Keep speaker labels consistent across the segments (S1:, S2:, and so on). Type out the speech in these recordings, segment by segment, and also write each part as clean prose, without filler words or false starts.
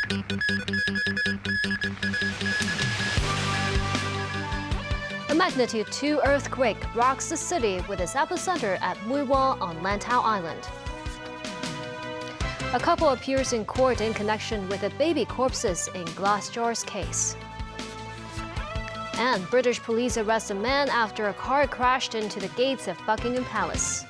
S1: A magnitude 2 earthquake rocks the city with its epicenter at Mui Wah on Lantau Island. A couple appears in court in connection with the baby corpses in glass jars case. And British police arrest a man after a car crashed into the gates of Buckingham Palace.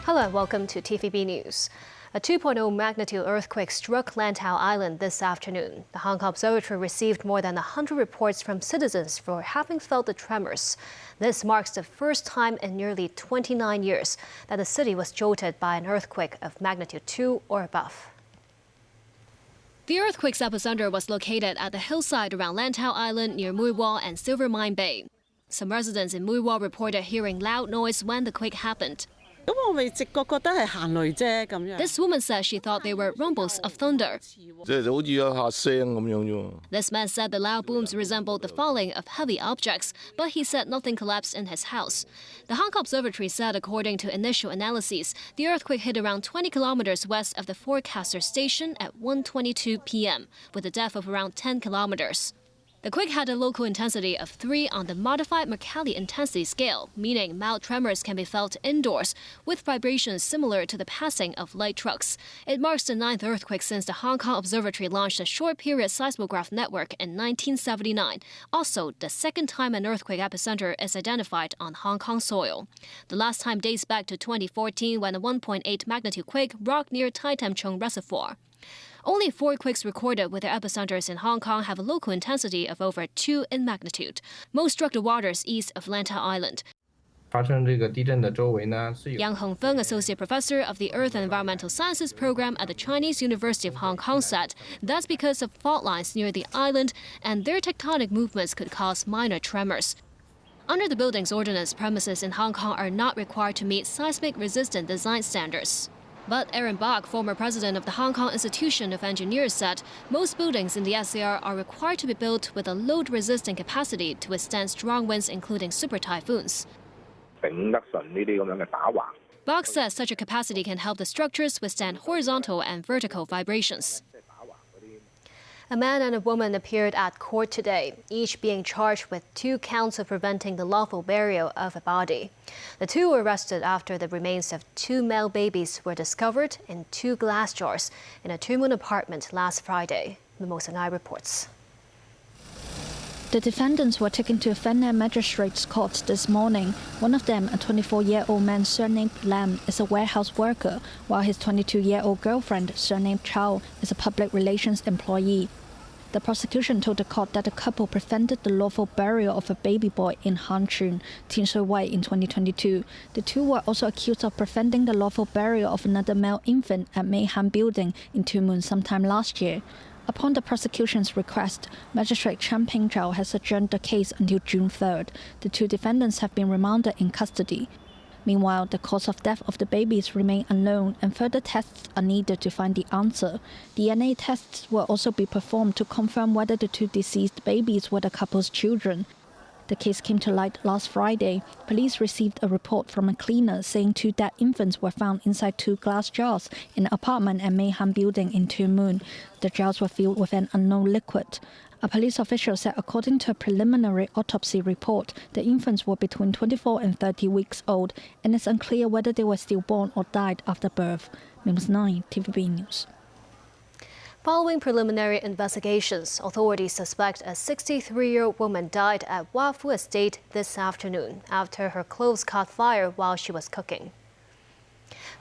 S1: Hello and welcome to TVB News. A 2.0 magnitude earthquake struck Lantau Island this afternoon. The Hong Kong Observatory received more than 100 reports from citizens for having felt the tremors. This marks the first time in nearly 29 years that the city was jolted by an earthquake of magnitude 2 or above. The earthquake's epicenter was located at the hillside around Lantau Island near Mui Wah and Silver Mine Bay. Some residents in Mui Wah reported hearing loud noise when the quake happened. This woman says she thought they were rumbles of thunder. This man said the loud booms resembled the falling of heavy objects, but he said nothing collapsed in his house. The Hong Kong Observatory said, according to initial analyses, the earthquake hit around 20 kilometers west of the forecaster station at 1:22 p.m., with a depth of around 10 kilometers. The quake had a local intensity of 3 on the modified Mercalli intensity scale, meaning mild tremors can be felt indoors, with vibrations similar to the passing of light trucks. It marks the 9th earthquake since the Hong Kong Observatory launched a short-period seismograph network in 1979, also the second time an earthquake epicenter is identified on Hong Kong soil. The last time dates back to 2014 when a 1.8 magnitude quake rocked near Tai Tam Chung Reservoir. Only 4 quakes recorded with their epicenters in Hong Kong have a local intensity of over 2 in magnitude. Most struck the waters east of Lantau Island. Yang Hongfeng, Associate Professor of the Earth and Environmental Sciences Program at the Chinese University of Hong Kong, said that's because of fault lines near the island and their tectonic movements could cause minor tremors. Under the building's ordinance, premises in Hong Kong are not required to meet seismic-resistant design standards. But Aaron Bach, former president of the Hong Kong Institution of Engineers, said most buildings in the SAR are required to be built with a load-resistant capacity to withstand strong winds, including super typhoons. Bach says such a capacity can help the structures withstand horizontal and vertical vibrations. A man and a woman appeared at court today, each being charged with 2 counts of preventing the lawful burial of a body. The 2 were arrested after the remains of 2 male babies were discovered in 2 glass jars in a Tuen Mun apartment last Friday. Mimosa Ngai reports.
S2: The defendants were taken to a Fenner Magistrates Court this morning. One of them, a 24-year-old man surnamed Lam, is a warehouse worker, while his 22-year-old girlfriend, surnamed Chow, is a public relations employee. The prosecution told the court that the couple prevented the lawful burial of a baby boy in Han Chun, Tin Shui Wai, in 2022. The 2 were also accused of preventing the lawful burial of another male infant at Mei Han Building in Tuen Mun sometime last year. Upon the prosecution's request, Magistrate Chan Ping Chao has adjourned the case until June 3rd. The 2 defendants have been remanded in custody. Meanwhile, the cause of death of the babies remain unknown and further tests are needed to find the answer. DNA tests will also be performed to confirm whether the 2 deceased babies were the couple's children. The case came to light last Friday. Police received a report from a cleaner saying 2 dead infants were found inside 2 glass jars in an apartment at Mei Han Building in Tuen Mun. The jars were filled with an unknown liquid. A police official said according to a preliminary autopsy report, the infants were between 24 and 30 weeks old, and it's unclear whether they were stillborn or died after birth. Mimosa 9, TVB News.
S1: Following preliminary investigations, authorities suspect a 63-year-old woman died at lawful estate this afternoon after her clothes caught fire while she was cooking.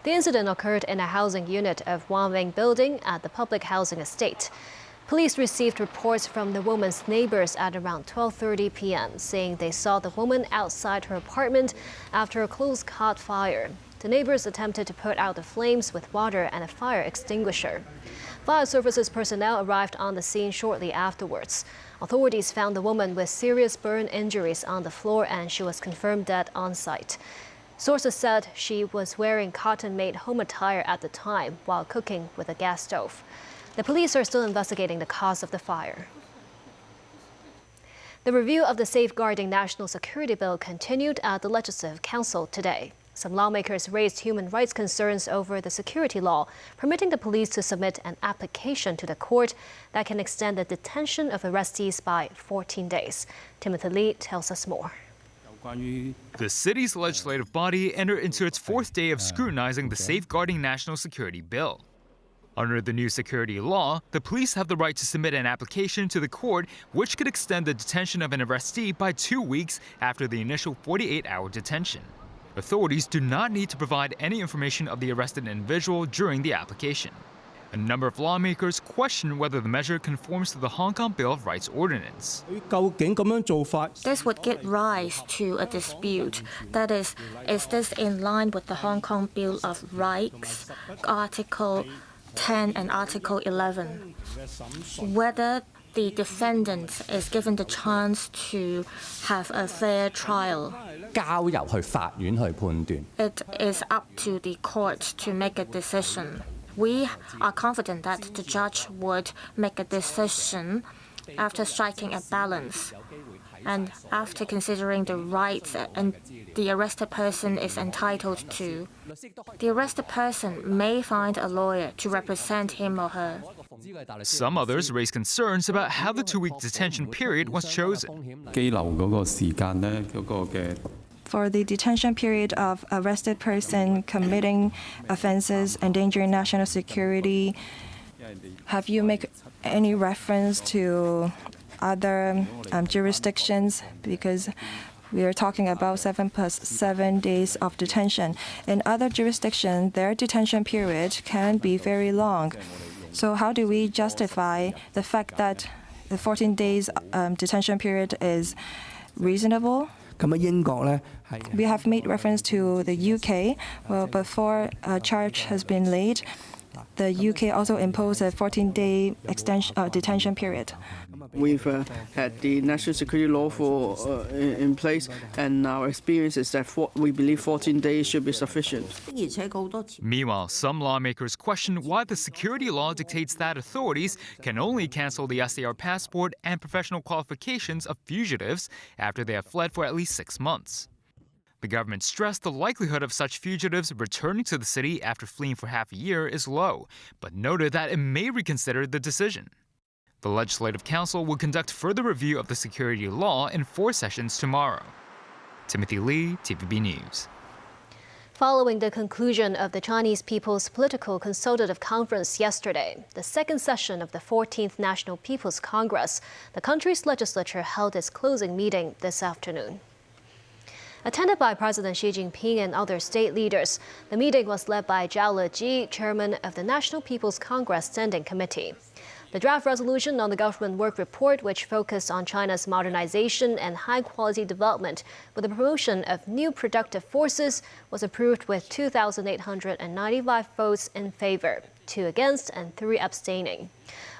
S1: The incident occurred in a housing unit of Wang Wing Building at the public housing estate. Police received reports from the woman's neighbors at around 12:30 p.m. saying they saw the woman outside her apartment after her clothes caught fire. The neighbors attempted to put out the flames with water and a fire extinguisher. Fire services personnel arrived on the scene shortly afterwards. Authorities found the woman with serious burn injuries on the floor and she was confirmed dead on site. Sources said she was wearing cotton-made home attire at the time while cooking with a gas stove. The police are still investigating the cause of the fire. The review of the Safeguarding National Security Bill continued at the Legislative Council today. Some lawmakers raised human rights concerns over the security law, permitting the police to submit an application to the court that can extend the detention of arrestees by 14 days. Timothy Lee tells us more.
S3: The city's legislative body entered into its fourth day of scrutinizing the Safeguarding National Security Bill. Under the new security law, the police have the right to submit an application to the court which could extend the detention of an arrestee by 2 weeks after the initial 48-hour detention. Authorities do not need to provide any information of the arrested individual during the application. A number of lawmakers question whether the measure conforms to the Hong Kong Bill of Rights Ordinance.
S4: This would give rise to a dispute. That is this in line with the Hong Kong Bill of Rights, Article 10 and Article 11? Whether the defendant is given the chance to have a fair trial. It is up to the court to make a decision. We are confident that the judge would make a decision after striking a balance and after considering the rights and the arrested person is entitled to. The arrested person may find a lawyer to represent him or her.
S3: Some others raise concerns about how the 2-week detention period was chosen.
S5: For the detention period of arrested person committing offenses endangering national security, have you made any reference to other jurisdictions? Because we are talking about 7 + 7 days of detention. In other jurisdictions, their detention period can be very long. So how do we justify the fact that the 14 days detention period is reasonable? We have made reference to the UK. Well, before a charge has been laid, the UK also imposed a 14-day detention period.
S6: We've had the national security law in place, and our experience is that we believe 14 days should be sufficient.
S3: Meanwhile, some lawmakers question why the security law dictates that authorities can only cancel the SAR passport and professional qualifications of fugitives after they have fled for at least 6 months. The government stressed the likelihood of such fugitives returning to the city after fleeing for half a year is low, but noted that it may reconsider the decision. The Legislative Council will conduct further review of the security law in 4 sessions tomorrow. Timothy Lee, TVB News.
S1: Following the conclusion of the Chinese People's Political Consultative Conference yesterday, the second session of the 14th National People's Congress, the country's legislature held its closing meeting this afternoon. Attended by President Xi Jinping and other state leaders, the meeting was led by Zhao Leji, chairman of the National People's Congress Standing Committee. The draft resolution on the government work report, which focused on China's modernization and high-quality development with the promotion of new productive forces, was approved with 2,895 votes in favor, 2 against, and 3 abstaining.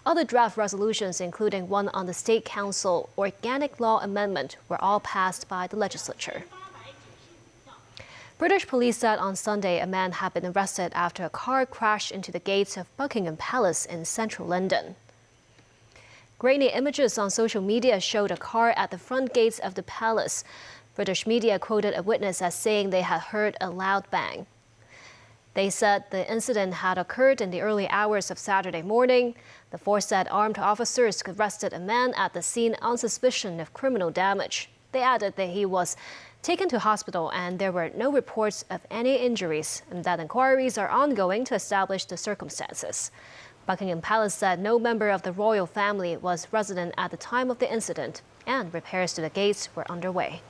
S1: Other draft resolutions, including one on the State Council Organic Law Amendment, were all passed by the legislature. British police said on Sunday a man had been arrested after a car crashed into the gates of Buckingham Palace in central London. Grainy images on social media showed a car at the front gates of the palace. British media quoted a witness as saying they had heard a loud bang. They said the incident had occurred in the early hours of Saturday morning. The force said armed officers arrested a man at the scene on suspicion of criminal damage. They added that he was taken to hospital and there were no reports of any injuries and that inquiries are ongoing to establish the circumstances. Buckingham Palace said no member of the royal family was resident at the time of the incident and repairs to the gates were underway.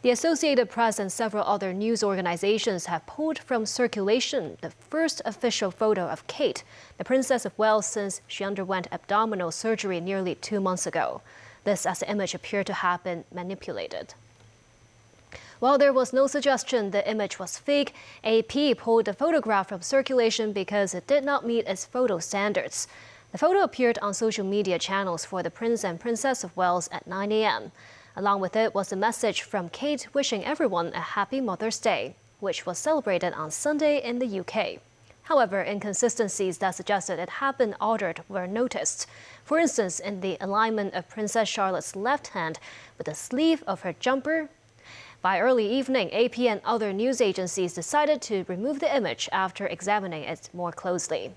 S1: The Associated Press and several other news organizations have pulled from circulation the first official photo of Kate, the Princess of Wales, since she underwent abdominal surgery nearly 2 months ago. This as the image appeared to have been manipulated. While there was no suggestion the image was fake, AP pulled the photograph from circulation because it did not meet its photo standards. The photo appeared on social media channels for the Prince and Princess of Wales at 9 a.m. Along with it was a message from Kate wishing everyone a happy Mother's Day, which was celebrated on Sunday in the UK. However, inconsistencies that suggested it had been altered were noticed. For instance, in the alignment of Princess Charlotte's left hand with the sleeve of her jumper. By early evening, AP and other news agencies decided to remove the image after examining it more closely.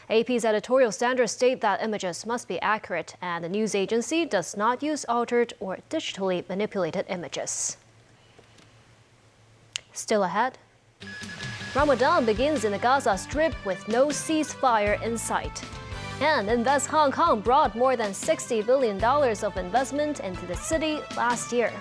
S1: AP's editorial standards state that images must be accurate, and the news agency does not use altered or digitally manipulated images. Still ahead, Ramadan begins in the Gaza Strip with no ceasefire in sight. And Invest Hong Kong brought more than $60 billion of investment into the city last year.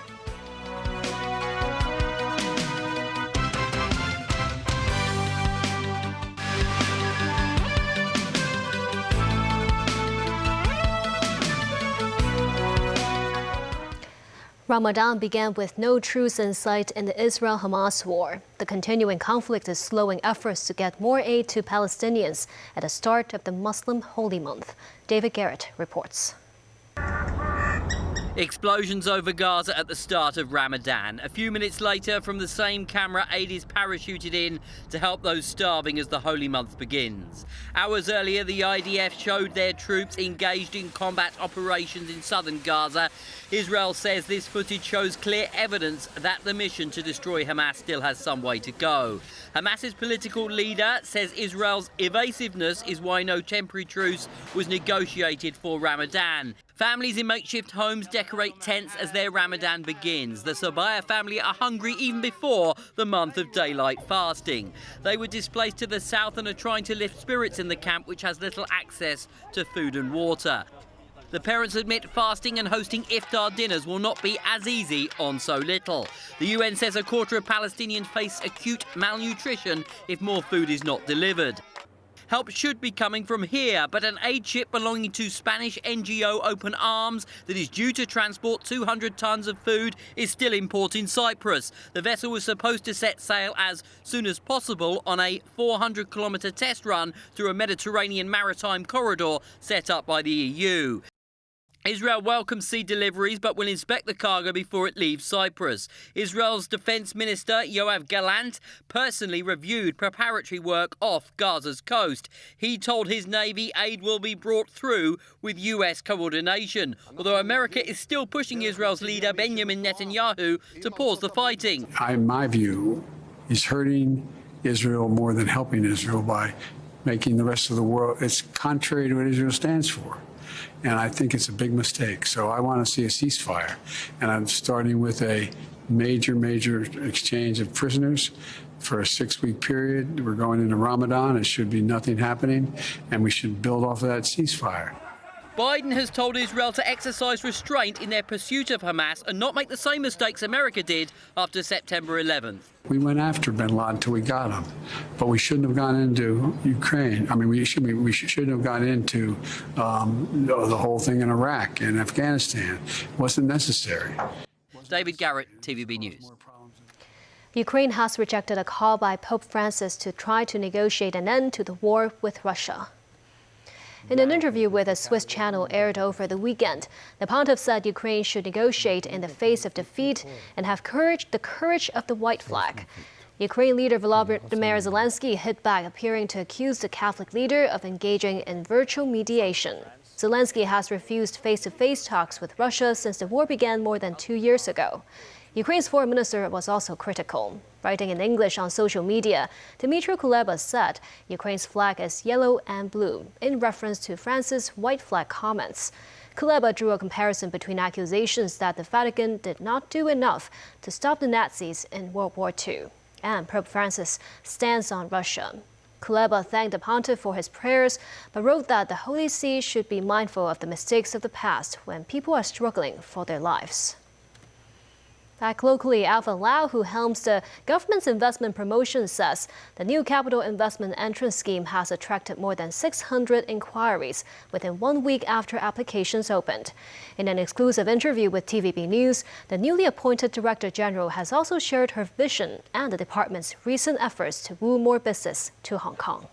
S1: Ramadan began with no truce in sight in the Israel-Hamas war. The continuing conflict is slowing efforts to get more aid to Palestinians at the start of the Muslim holy month. David Garrett reports.
S7: Explosions over Gaza at the start of Ramadan. A few minutes later, from the same camera, aid is parachuted in to help those starving as the holy month begins. Hours earlier, the IDF showed their troops engaged in combat operations in southern Gaza. Israel says this footage shows clear evidence that the mission to destroy Hamas still has some way to go. Hamas's political leader says Israel's evasiveness is why no temporary truce was negotiated for Ramadan. Families in makeshift homes decorate tents as their Ramadan begins. The Sabaya family are hungry even before the month of daylight fasting. They were displaced to the south and are trying to lift spirits in the camp, which has little access to food and water. The parents admit fasting and hosting iftar dinners will not be as easy on so little. The UN says a quarter of Palestinians face acute malnutrition if more food is not delivered. Help should be coming from here, but an aid ship belonging to Spanish NGO Open Arms that is due to transport 200 tons of food is still in port in Cyprus. The vessel was supposed to set sail as soon as possible on a 400-kilometre test run through a Mediterranean maritime corridor set up by the EU. Israel welcomes sea deliveries but will inspect the cargo before it leaves Cyprus. Israel's Defence Minister Yoav Gallant personally reviewed preparatory work off Gaza's coast. He told his Navy aid will be brought through with US coordination, although America is still pushing Israel's leader Benjamin Netanyahu to pause the fighting.
S8: In my view, he's hurting Israel more than helping Israel by making the rest of the world, it's contrary to what Israel stands for. And I think it's a big mistake. So I want to see a ceasefire. And I'm starting with a major exchange of prisoners for a 6-week period. We're going into Ramadan. It should be nothing happening. And we should build off of that ceasefire.
S7: Biden has told Israel to exercise restraint in their pursuit of Hamas and not make the same mistakes America did after September 11th.
S8: We went after bin Laden until we got him, but we shouldn't have gone into Ukraine. I mean, we shouldn't have gone into the whole thing in Iraq and Afghanistan. It wasn't necessary.
S7: David Garrett, TVB News.
S1: Ukraine has rejected a call by Pope Francis to try to negotiate an end to the war with Russia. In an interview with a Swiss channel aired over the weekend, the pontiff said Ukraine should negotiate in the face of defeat and have the courage of the white flag. Ukraine leader Volodymyr Zelensky hit back, appearing to accuse the Catholic leader of engaging in virtual mediation. Zelensky has refused face-to-face talks with Russia since the war began more than 2 years ago. Ukraine's foreign minister was also critical. Writing in English on social media, Dmytro Kuleba said Ukraine's flag is yellow and blue, in reference to France's white flag comments. Kuleba drew a comparison between accusations that the Vatican did not do enough to stop the Nazis in World War II and Pope Francis' stance on Russia. Kuleba thanked the pontiff for his prayers, but wrote that the Holy See should be mindful of the mistakes of the past when people are struggling for their lives. Back locally, Alpha Lau, who helms the government's investment promotion, says the new capital investment entrance scheme has attracted more than 600 inquiries within 1 week after applications opened. In an exclusive interview with TVB News, the newly appointed Director General has also shared her vision and the department's recent efforts to woo more business to Hong Kong.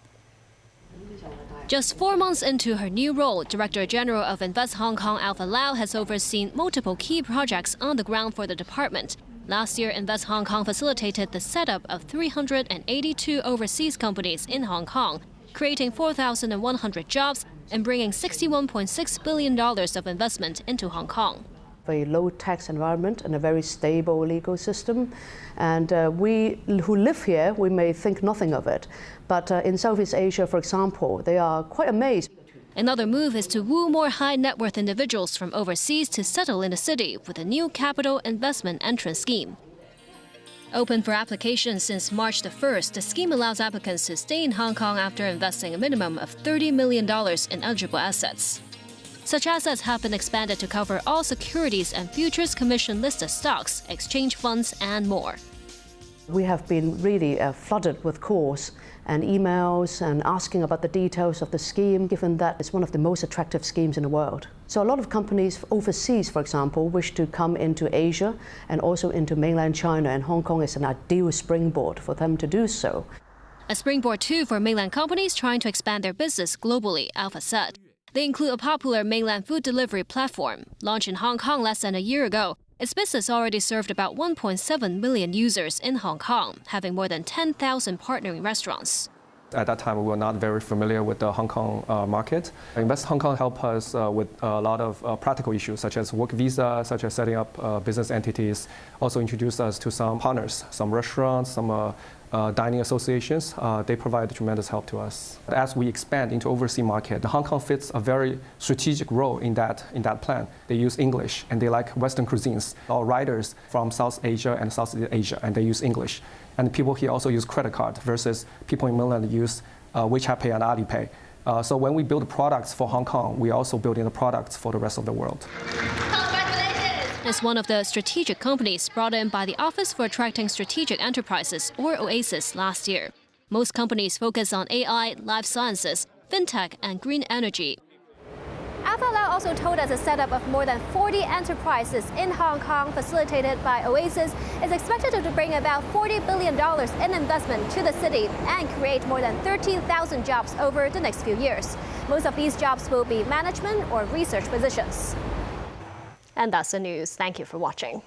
S1: Just 4 months into her new role, Director General of Invest Hong Kong Alpha Lau has overseen multiple key projects on the ground for the department. Last year, Invest Hong Kong facilitated the setup of 382 overseas companies in Hong Kong, creating 4,100 jobs and bringing $61.6 billion of investment into Hong Kong.
S9: Very low tax environment and a very stable legal system. And we who live here, we may think nothing of it. But in Southeast Asia, for example, they are quite amazed.
S1: Another move is to woo more high net worth individuals from overseas to settle in the city with a new capital investment entrance scheme. Open for application since March the 1st, the scheme allows applicants to stay in Hong Kong after investing a minimum of $30 million in eligible assets. Such assets have been expanded to cover all securities and futures commission-listed stocks, exchange funds, and more.
S9: We have been really flooded with calls and emails and asking about the details of the scheme, given that it's one of the most attractive schemes in the world. So a lot of companies overseas, for example, wish to come into Asia and also into mainland China, and Hong Kong is an ideal springboard for them to do so.
S1: A springboard too for mainland companies trying to expand their business globally, Alpha said. They include a popular mainland food delivery platform. Launched in Hong Kong less than a year ago, its business already served about 1.7 million users in Hong Kong, having more than 10,000 partnering restaurants.
S10: At that time, we were not very familiar with the Hong Kong market. Invest Hong Kong helped us with a lot of practical issues, such as work visa, such as setting up business entities. Also introduced us to some partners, some restaurants, some dining associations. They provide tremendous help to us. As we expand into overseas market, Hong Kong fits a very strategic role in that plan. They use English and they like Western cuisines. Our riders from South Asia and Southeast Asia, and they use English. And people here also use credit card versus people in mainland use WeChat Pay and Alipay. So when we build products for Hong Kong, we also build in the products for the rest of the world.
S1: As one of the strategic companies brought in by the Office for Attracting Strategic Enterprises, or OASIS, last year. Most companies focus on AI, life sciences, fintech, and green energy. Alpha Lau also told us a setup of more than 40 enterprises in Hong Kong facilitated by OASIS is expected to bring about $40 billion in investment to the city and create more than 13,000 jobs over the next few years. Most of these jobs will be management or research positions. And that's the news. Thank you for watching.